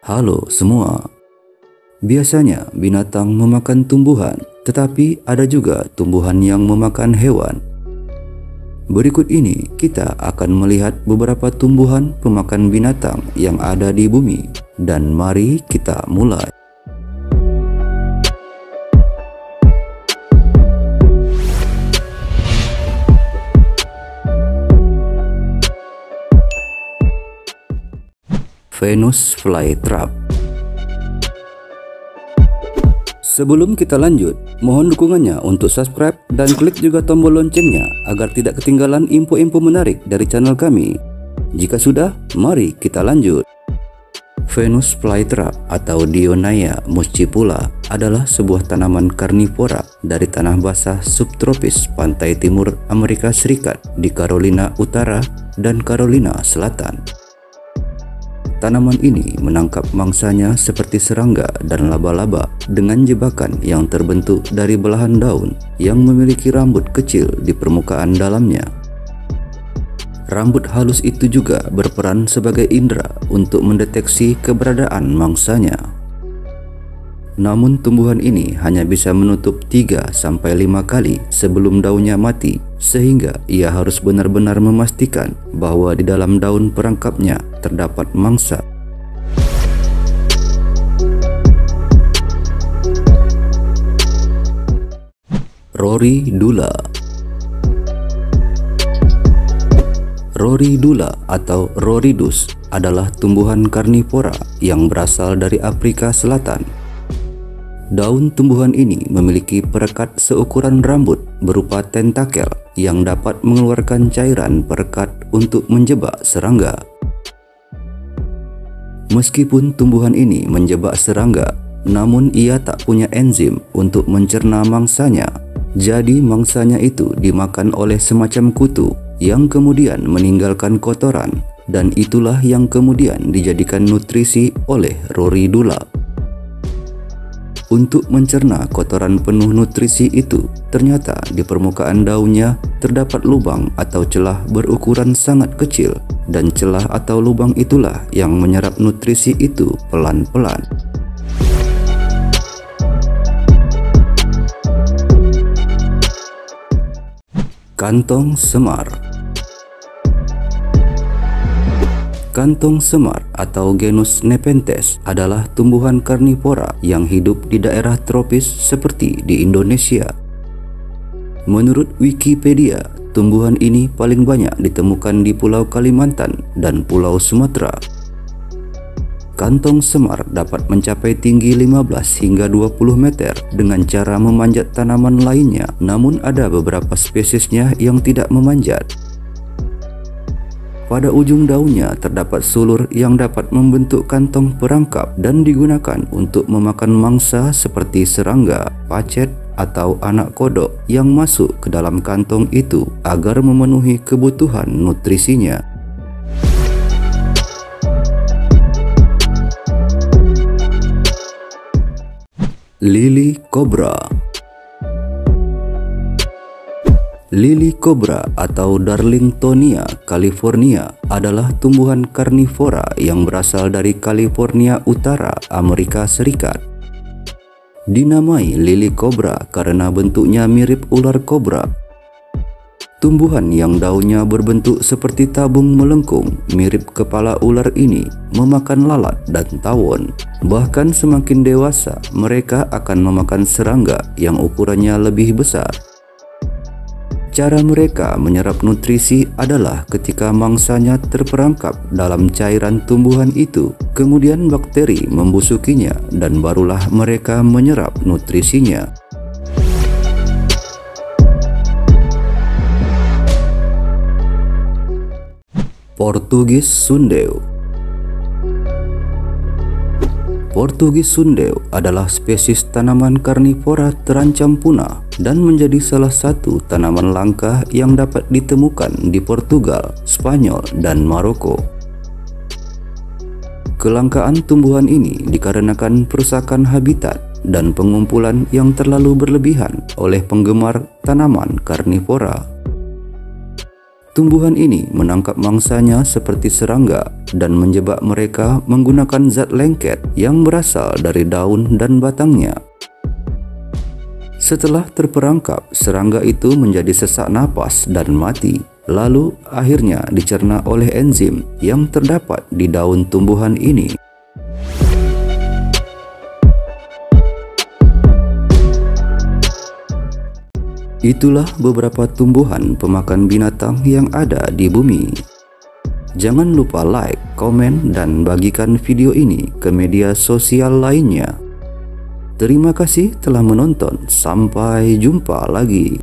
Halo semua. Biasanya binatang memakan tumbuhan, tetapi ada juga tumbuhan yang memakan hewan. Berikut ini kita akan melihat beberapa tumbuhan pemakan binatang yang ada di bumi. Dan mari kita mulai. Venus flytrap. Sebelum kita lanjut, mohon dukungannya untuk subscribe dan klik juga tombol loncengnya agar tidak ketinggalan info-info menarik dari channel kami. Jika sudah, mari kita lanjut. Venus flytrap atau Dionaea muscipula adalah sebuah tanaman karnivora dari tanah basah subtropis pantai timur Amerika Serikat di Carolina Utara dan Carolina Selatan. Tanaman ini menangkap mangsanya seperti serangga dan laba-laba dengan jebakan yang terbentuk dari belahan daun yang memiliki rambut kecil di permukaan dalamnya. Rambut halus itu juga berperan sebagai indera untuk mendeteksi keberadaan mangsanya. Namun tumbuhan ini hanya bisa menutup 3-5 kali sebelum daunnya mati, sehingga ia harus benar-benar memastikan bahwa di dalam daun perangkapnya terdapat mangsa. Roridula. Roridula atau Roridus adalah tumbuhan karnivora yang berasal dari Afrika Selatan. Daun tumbuhan ini memiliki perekat seukuran rambut berupa tentakel yang dapat mengeluarkan cairan perekat untuk menjebak serangga. Meskipun tumbuhan ini menjebak serangga, namun ia tak punya enzim untuk mencerna mangsanya. Jadi mangsanya itu dimakan oleh semacam kutu yang kemudian meninggalkan kotoran, dan itulah yang kemudian dijadikan nutrisi oleh Roridula. Untuk mencerna kotoran penuh nutrisi itu, ternyata di permukaan daunnya terdapat lubang atau celah berukuran sangat kecil, dan celah atau lubang itulah yang menyerap nutrisi itu pelan-pelan. Kantong semar. Kantong semar atau genus Nepenthes adalah tumbuhan karnivora yang hidup di daerah tropis seperti di Indonesia. Menurut Wikipedia, tumbuhan ini paling banyak ditemukan di Pulau Kalimantan dan Pulau Sumatera. Kantong semar dapat mencapai tinggi 15 hingga 20 meter dengan cara memanjat tanaman lainnya, namun ada beberapa spesiesnya yang tidak memanjat. Pada ujung daunnya terdapat sulur yang dapat membentuk kantong perangkap dan digunakan untuk memakan mangsa seperti serangga, pacet, atau anak kodok yang masuk ke dalam kantong itu agar memenuhi kebutuhan nutrisinya. Lili kobra. Lili kobra atau Darlingtonia california adalah tumbuhan karnivora yang berasal dari California Utara, Amerika Serikat. Dinamai lili kobra karena bentuknya mirip ular kobra. Tumbuhan yang daunnya berbentuk seperti tabung melengkung mirip kepala ular ini memakan lalat dan tawon. Bahkan semakin dewasa, mereka akan memakan serangga yang ukurannya lebih besar. Cara mereka menyerap nutrisi adalah ketika mangsanya terperangkap dalam cairan tumbuhan itu, kemudian bakteri membusukinya dan barulah mereka menyerap nutrisinya. Portugis Sundeu. Portugis Sundeu adalah spesies tanaman karnivora terancam punah dan menjadi salah satu tanaman langka yang dapat ditemukan di Portugal, Spanyol, dan Maroko. Kelangkaan tumbuhan ini dikarenakan perusakan habitat dan pengumpulan yang terlalu berlebihan oleh penggemar tanaman karnivora. Tumbuhan ini menangkap mangsanya seperti serangga dan menjebak mereka menggunakan zat lengket yang berasal dari daun dan batangnya. Setelah terperangkap, serangga itu menjadi sesak napas dan mati, lalu akhirnya dicerna oleh enzim yang terdapat di daun tumbuhan ini. Itulah beberapa tumbuhan pemakan binatang yang ada di bumi. Jangan lupa like, komen, dan bagikan video ini ke media sosial lainnya. Terima kasih telah menonton. Sampai jumpa lagi.